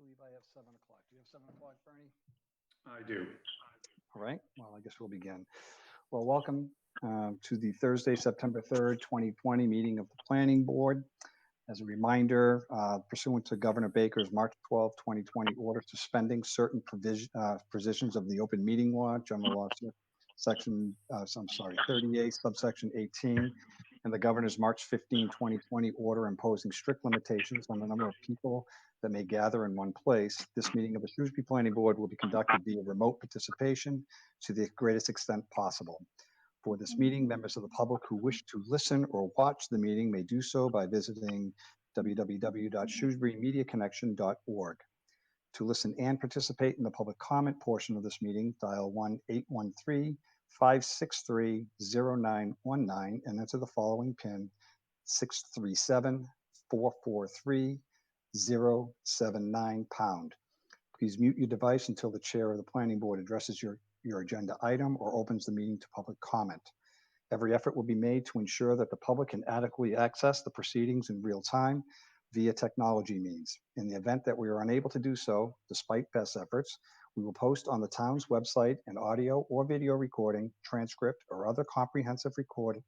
believe I have 7 o'clock. Do you have 7 o'clock, Bernie? I do. All right. Well, I guess we'll begin. Well, welcome to the Thursday, September 3rd, 2020 meeting of the Planning Board. As a reminder, pursuant to Governor Baker's March 12, 2020 order suspending certain provisions of the open meeting law, general law, section, 38, subsection 18, and the governor's March 15, 2020 order imposing strict limitations on the number of people that may gather in one place. This meeting of the Shrewsbury Planning Board will be conducted via remote participation to the greatest extent possible. For this meeting, members of the public who wish to listen or watch the meeting may do so by visiting www.shrewsburymediaconnection.org. To listen and participate in the public comment portion of this meeting, dial 1-813-563-0919 and enter the following PIN 637-443-079#. Please mute your device until the chair of the planning board addresses your agenda item or opens the meeting to public comment. Every effort will be made to ensure that the public can adequately access the proceedings in real time via technology means. In the event that we are unable to do so, despite best efforts, we will post on the town's website an audio or video recording, transcript, or other comprehensive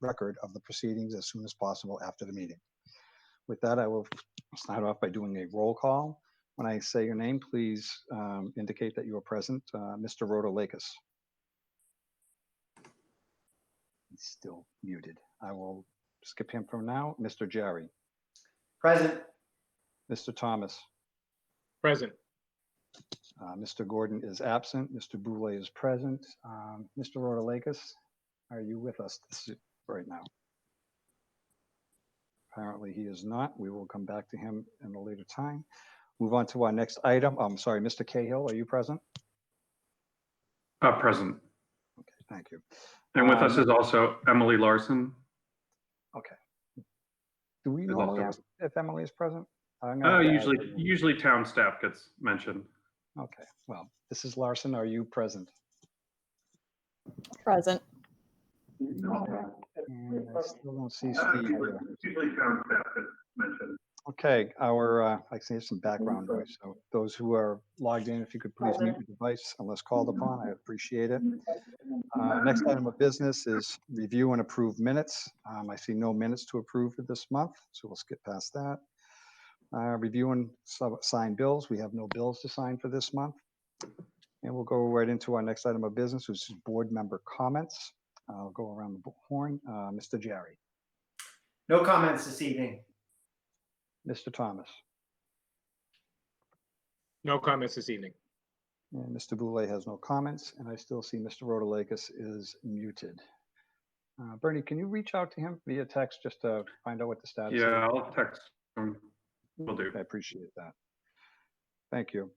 record of the proceedings as soon as possible after the meeting. With that, I will start off by doing a roll call. When I say your name, please indicate that you are present. Mr. Rotalakis. He's still muted. I will skip him from now. Mr. Jerry. Present. Mr. Thomas. Present. Mr. Gordon is absent. Mr. Boulay is present. Mr. Rotalakis, are you with us right now? Apparently he is not. We will come back to him in a later time. Move on to our next item. I'm sorry, Mr. Cahill, are you present? Present. Okay, thank you. And with us is also Emily Larson. Okay. Do we normally ask if Emily is present? Usually town staff gets mentioned. Okay, well, Mrs. Larson, are you present? Present. And I still don't see Steve here. Usually town staff gets mentioned. Okay, I see some background noise. So those who are logged in, if you could please mute your device unless called upon, I appreciate it. Next item of business is review and approve minutes. I see no minutes to approve for this month, so we'll skip past that. Review and sign bills. We have no bills to sign for this month. And we'll go right into our next item of business, which is board member comments. I'll go around the horn. Mr. Jerry. No comments this evening. Mr. Thomas. No comments this evening. And Mr. Boulay has no comments, and I still see Mr. Rotalakis is muted. Bernie, can you reach out to him via text just to find out what the status is? Yeah, I'll text him. Will do. I appreciate that. Thank you.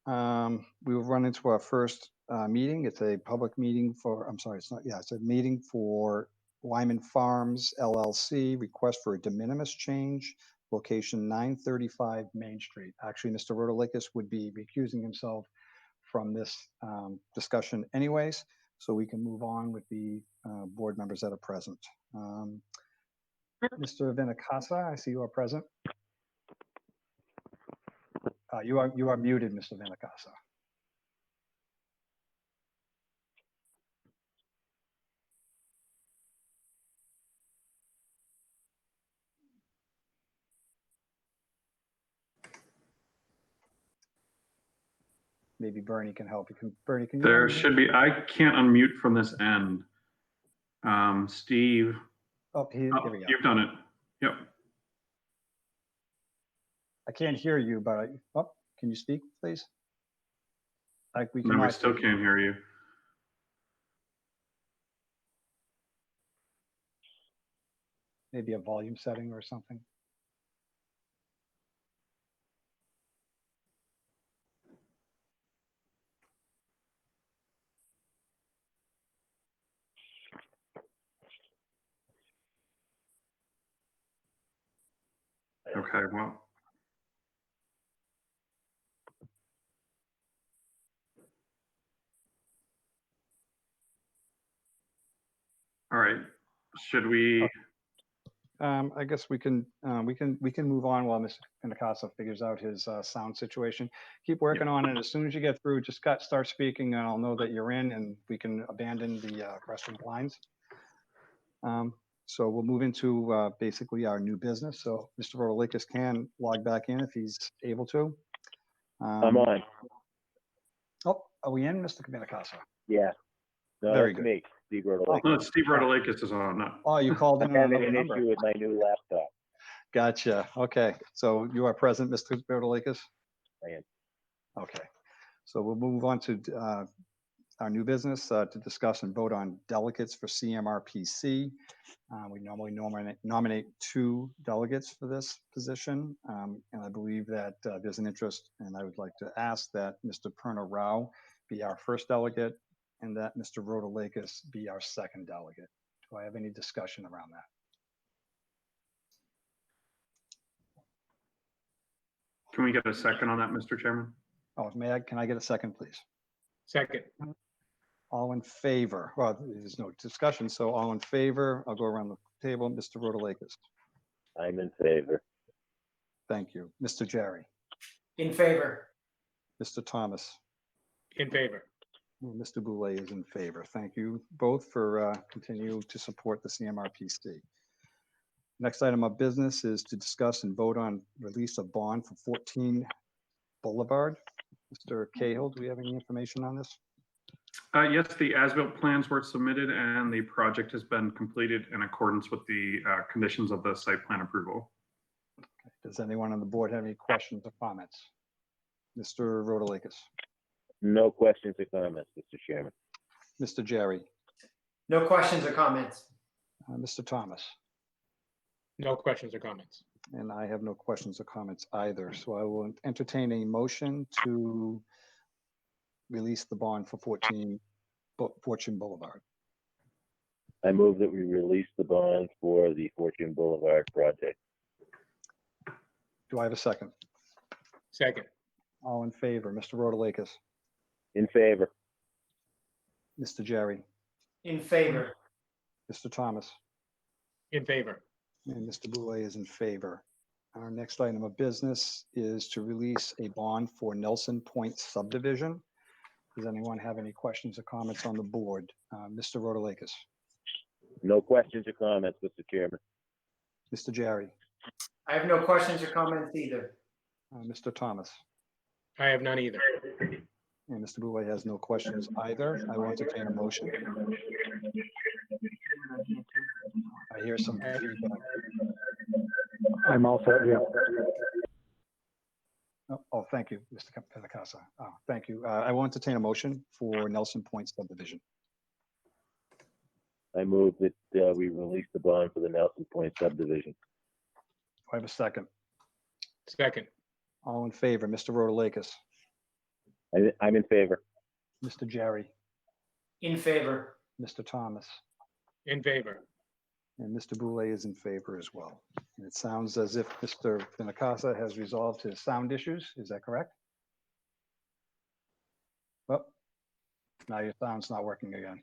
We will run into our first meeting. It's a public meeting for, it's a meeting for Wyman Farms LLC, request for a de minimis change, location 935 Main Street. Actually, Mr. Rotalakis would be recusing himself from this discussion anyways, so we can move on with the board members that are present. Mr. Vinacasa, I see you are present. You are muted, Mr. Vinacasa. Maybe Bernie can help. Bernie, can you? There should be. I can't unmute from this end. Steve. Oh, here we go. You've done it. Yep. I can't hear you, but can you speak, please? We still can't hear you. Maybe a volume setting or something. Okay, well. All right, should we I guess we can move on while Mr. Pinacasa figures out his sound situation. Keep working on it. As soon as you get through, just start speaking and I'll know that you're in and we can abandon the restroom blinds. So we'll move into basically our new business. So Mr. Rotalakis can log back in if he's able to. I'm on. Oh, are we in, Mr. Pinacasa? Yeah. No, Very that's good. me, Steve Rotalakis. No, Steve Rotalakis is on. No. Oh, you called in I'm on having another an number. issue with my new laptop. Gotcha. Okay. So you are present, Mr. Rotalakis? I am. Okay. So we'll move on to our new business to discuss and vote on delegates for CMRPC. We normally nominate 2 delegates for this position. And I believe that there's an interest, and I would like to ask that Mr. Perna Rao be our first delegate and that Mr. Rotalakis be our second delegate. Do I have any discussion around that? Can we get a second on that, Mr. Chairman? Oh, can I get a second, please? Second. All in favor? Well, there's no discussion, so all in favor, I'll go around the table. Mr. Rotalakis. I'm in favor. Thank you. Mr. Jerry. In favor. Mr. Thomas. In favor. Well, Mr. Boulay is in favor. Thank you both for continue to support the CMRPC. Next item of business is to discuss and vote on release of bond for 14 Boulevard. Mr. Cahill, do we have any information on this? Yes, the as-built plans were submitted and the project has been completed in accordance with the conditions of the site plan approval. Does anyone on the board have any questions or comments? Mr. Rotalakis. No questions or comments, Mr. Chairman. Mr. Jerry. No questions or comments. Mr. Thomas. No questions or comments. And I have no questions or comments either. So I will entertain a motion to release the bond for 14 Fortune Boulevard. I move that we release the bond for the Fortune Boulevard project. Do I have a second? Second. All in favor, Mr. Rotalakis, In favor. Mr. Jerry, In favor. Mr. Thomas, In favor. and Mr. Boulay is in favor. Our next item of business is to release a bond for Nelson Point Subdivision. Does anyone have any questions or comments on the board? Mr. Rotalakis, No questions or comments, Mr. Chairman. Mr. Jerry, I have no questions or comments either. Mr. Thomas, I have none either. and Mr. Boulay has no questions either. I will entertain a motion. I hear some feedback. I'm all set, yeah. Oh, thank you, Mr. Pinacasa. Oh, thank you. I will entertain a motion for Nelson Point Subdivision. I move that we release the bond for the Nelson Point subdivision. Do I have a second? Second. All in favor, Mr. Rotalakis, I'm in favor. Mr. Jerry, In favor. Mr. Thomas, In favor. and Mr. Boulay is in favor as well. And it sounds as if Mr. Pinacasa has resolved his sound issues. Is that correct? Well, now your sound's not working again.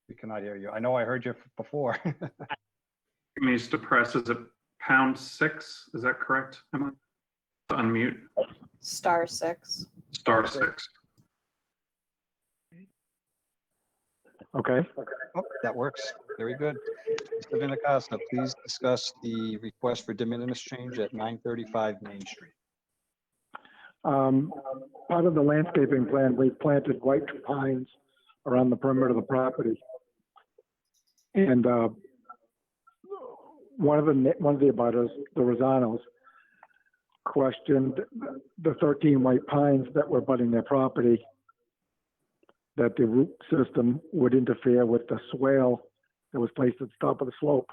We cannot hear you. I know I heard you before. He needs to press, is it #6? Is that correct, Emma? To unmute, *6. *6. Okay. Oh, that works. Very good. Mr. Pinacasa, please discuss the request for de minimis change at 935 Main Street. Part of the landscaping plan, we planted white pines around the perimeter of the property. And one of the abutters, the Rosanos, questioned the 13 white pines that were abutting their property, that the root system would interfere with the swale that was placed at the top of the slope.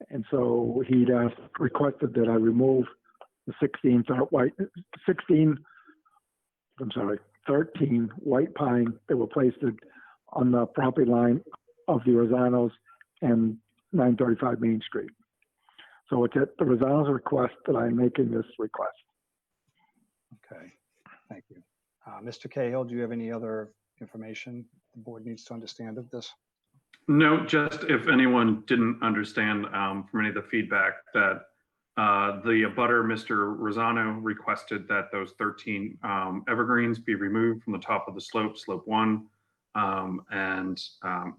And so he'd requested that I remove the 13 white pine that were placed on the property line of the Rosanos and 935 Main Street. So it's at the Rosanos' request that I'm making this request. Okay, thank you. Mr. Cahill, do you have any other information the board needs to understand of this? No, just if anyone didn't understand from any of the feedback that the abutter, Mr. Rosano, requested that those 13 evergreens be removed from the top of the slope, slope 1. And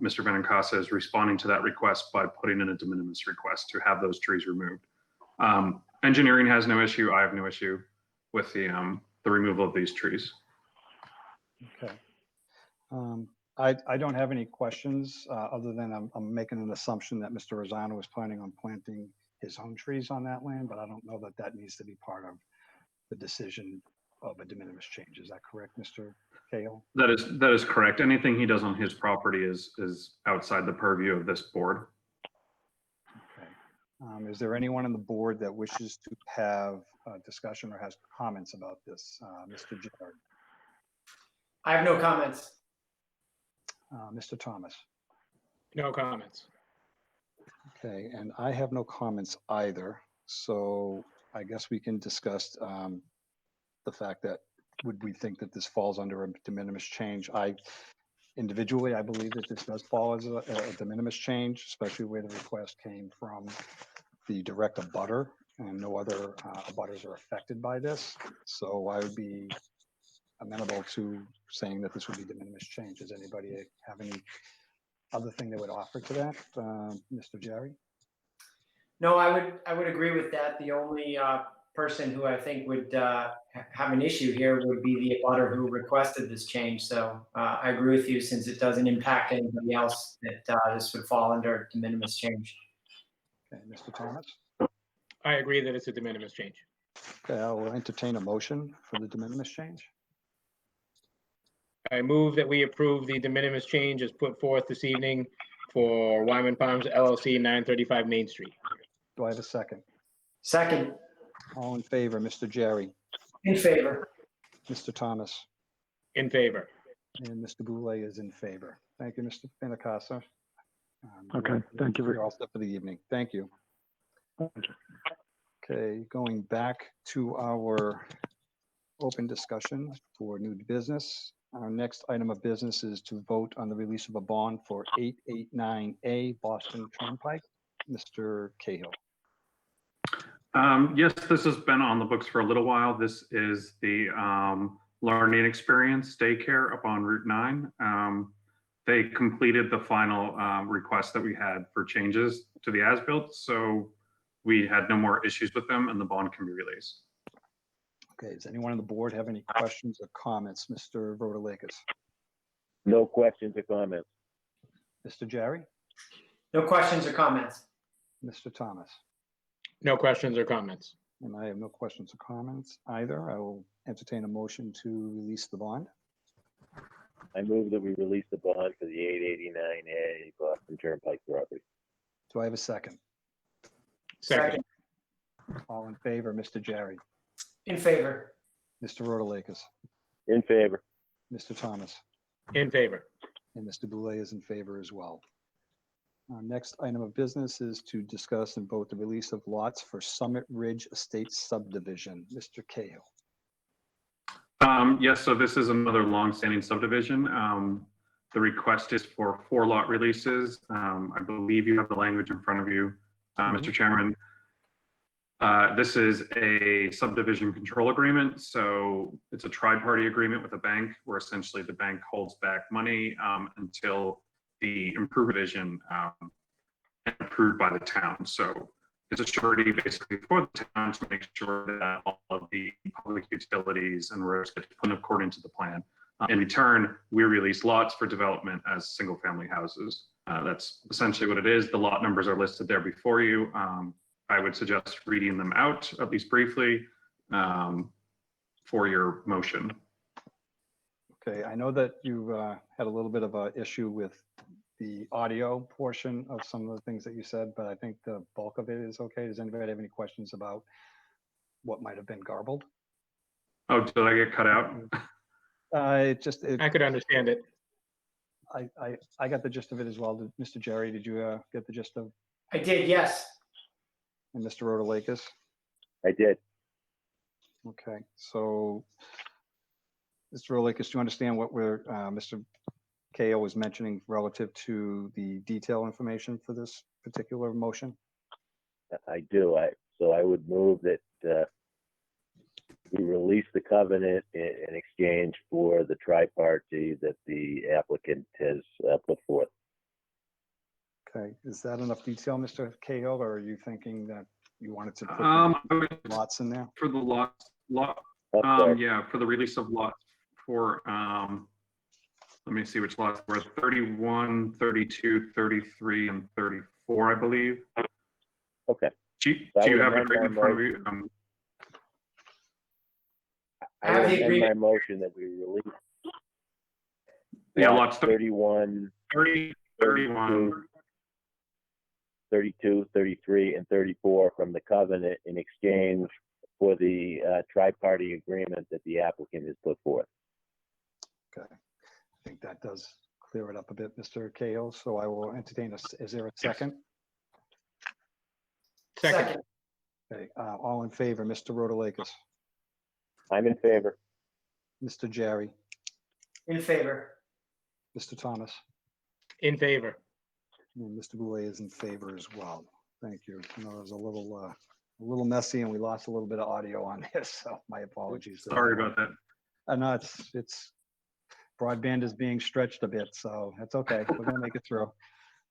Mr. Benincasa is responding to that request by putting in a de minimis request to have those trees removed. Engineering has no issue. I have no issue with the removal of these trees. Okay. I don't have any questions other than I'm making an assumption that Mr. Rosano is planning on planting his own trees on that land, but I don't know that that needs to be part of the decision of a de minimis change. Is that correct, Mr. Cahill? That is correct. Anything he does on his property is outside the purview of this board. Okay. Is there anyone on the board that wishes to have a discussion or has comments about this? Mr. Jared, I have no comments. Mr. Thomas. No comments. Okay, and I have no comments either. So I guess we can discuss the fact that would we think that this falls under a de minimis change? Individually, I believe that this does fall as a de minimis change, especially where the request came from the direct abutter and no other abutters are affected by this. So I would be amenable to saying that this would be de minimis change. Does anybody have any other thing they would offer to that? Mr. Jerry? No, I would agree with that. The only person who I think would have an issue here would be the abutter who requested this change. So I agree with you, since it doesn't impact anybody else, that this would fall under de minimis change. Okay, Mr. Thomas? I agree that it's a de minimis change. Okay, I will entertain a motion for the de minimis change. I move that we approve the de minimis change as put forth this evening for Wyman Farms LLC, 935 Main Street. Do I have a second? Second, All in favor, Mr. Jerry, in favor. Mr. Thomas, In favor. and Mr. Boulay is in favor. Thank you, Mr. Benincasa. Okay, thank you. You're all set for the evening. Thank you. Okay, going back to our open discussion for new business. Our next item of business is to vote on the release of a bond for 889A Boston Turnpike. Mr. Cahill. Yes, this has been on the books for a little while. This is the learning experience daycare up on Route 9. They completed the final request that we had for changes to the as-built, so we had no more issues with them and the bond can be released. Okay, does anyone on the board have any questions or comments? Mr. Rotalakis, No questions or comments. Mr. Jerry, No questions or comments. Mr. Thomas, No questions or comments. and I have no questions or comments either. I will entertain a motion to release the bond. I move that we release the bond for the 889A Boston Turnpike property. Do I have a second? Second. All in favor, Mr. Jerry, In favor. Mr. Rotalakis, In favor. Mr. Thomas, In favor. and Mr. Boulay is in favor as well. Our next item of business is to discuss and vote the release of lots for Summit Ridge Estates subdivision. Mr. Cahill. Yes, so this is another long-standing subdivision. The request is for 4 lot releases. I believe you have the language in front of you, Mr. Chairman. This is a subdivision control agreement. So it's a tri-party agreement with a bank where essentially the bank holds back money until the improved vision approved by the town. So it's a surety basically for the town to make sure that all of the public utilities and roads get put according to the plan. In return, we release lots for development as single family houses. That's essentially what it is. The lot numbers are listed there before you. I would suggest reading them out, at least briefly, for your motion. Okay, I know that you had a little bit of an issue with the audio portion of some of the things that you said, but I think the bulk of it is okay. Does anybody have any questions about what might have been garbled? Oh, did I get cut out? I could understand it. I got the gist of it as well. Mr. Jerry, did you get the gist of, I did, yes. and Mr. Rotalakis? I did. Okay, so Mr. Rolikis, do you understand what Mr. Ko was mentioning relative to the detail information for this particular motion? I do. So I would move that we release the covenant in exchange for the tri-party that the applicant has put forth. Okay, is that enough detail, Mr. Cahill, or are you thinking that you wanted to put I would- lots in there? For the lots, I'm sorry. yeah, for the release of lots for, let me see which lots were 31, 32, 33, and 34, I believe. Okay. Do you have it right in front of you? I have will the amend my agreement. motion that we release Yeah, lots lots 31, 30, 31, 32, 33, and 34 from the covenant in exchange for the tri-party agreement that the applicant has put forth. Okay, I think that does clear it up a bit, Mr. Cahill, so I will entertain is there a second? Second. Okay, all in favor, Mr. Rotalakis, I'm in favor. Mr. Jerry, In favor. Mr. Thomas, In favor. and Mr. Boulay is in favor as well. Thank you. I know it was a little messy and we lost a little bit of audio on this, so my apologies. sorry about that. No, it's broadband is being stretched a bit, so that's okay. We're gonna make it through.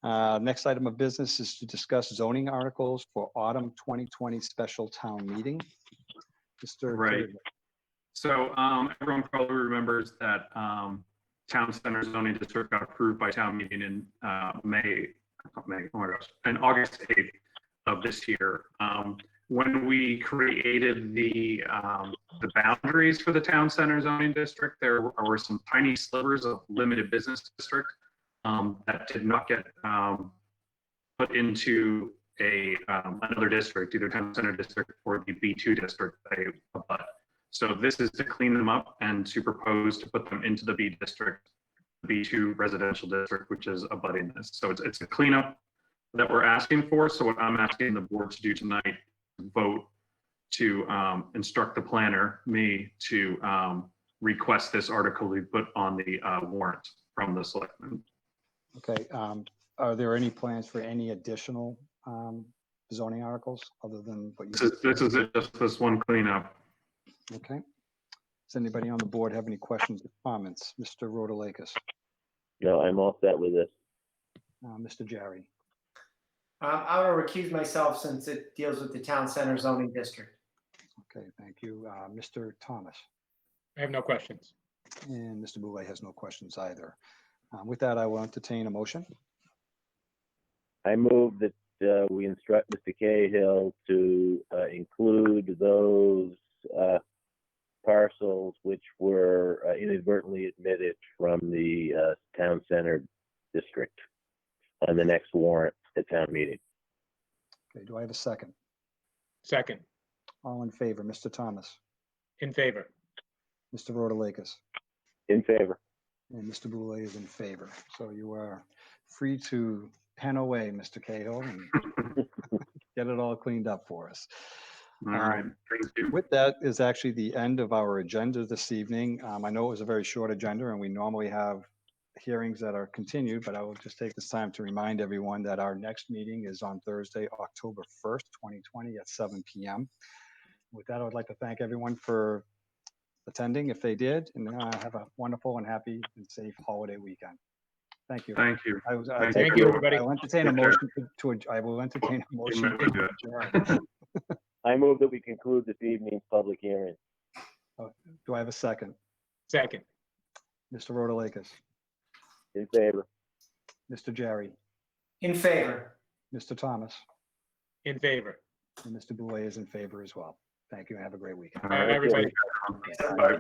Next item of business is to discuss zoning articles for autumn 2020 special town meeting. Mr. Right. Curtis. So everyone probably remembers that Town Center zoning district got approved by town meeting in oh my gosh, in August 8th of this year. When we created the boundaries for the Town Center zoning district, there were some tiny slivers of limited business district that did not get put into another district, either Town Center district or the B2 district. So this is to clean them up and to propose to put them into the B district, the B2 residential district, which is abutting this. So it's a cleanup that we're asking for. So what I'm asking the board to do tonight, vote to instruct the planner, me, to request this article be put on the warrant from the selectmen. Okay, are there any plans for any additional zoning articles other than what you? This is it, just this one cleanup. Okay. Does anybody on the board have any questions or comments? Mr. Rotalakis, No, I'm all set with this. Mr. Jerry, I want to recuse myself since it deals with the Town Center zoning district. okay, thank you. Mr. Thomas, I have no questions. and Mr. Boulay has no questions either. With that, I will entertain a motion. I move that we instruct Mr. Cahill to include those parcels which were inadvertently admitted from the Town Center district on the next warrant at town meeting. Okay, do I have a second? Second. All in favor, Mr. Thomas, In favor. Mr. Rotalakis, In favor. and Mr. Boulay is in favor. So you are free to pen away, Mr. Cahill, and get it all cleaned up for us. All right, thank you. With that is actually the end of our agenda this evening. I know it was a very short agenda and we normally have hearings that are continued, but I will just take this time to remind everyone that our next meeting is on Thursday, October 1st, 2020 at 7 p.m. With that, I would like to thank everyone for attending if they did, and have a wonderful and happy and safe holiday weekend. Thank you. Thank you. Thank you, everybody. I will entertain a Take care. motion I will entertain a motion. Remember to do to adjourn. I move that we conclude this evening's public hearing. Do I have a second? Second. Mr. Rotalakis, In favor. Mr. Jerry, In favor. Mr. Thomas, In favor. and Mr. Boulay is in favor as well. Thank you and have a great weekend. All right, Everybody. Bye.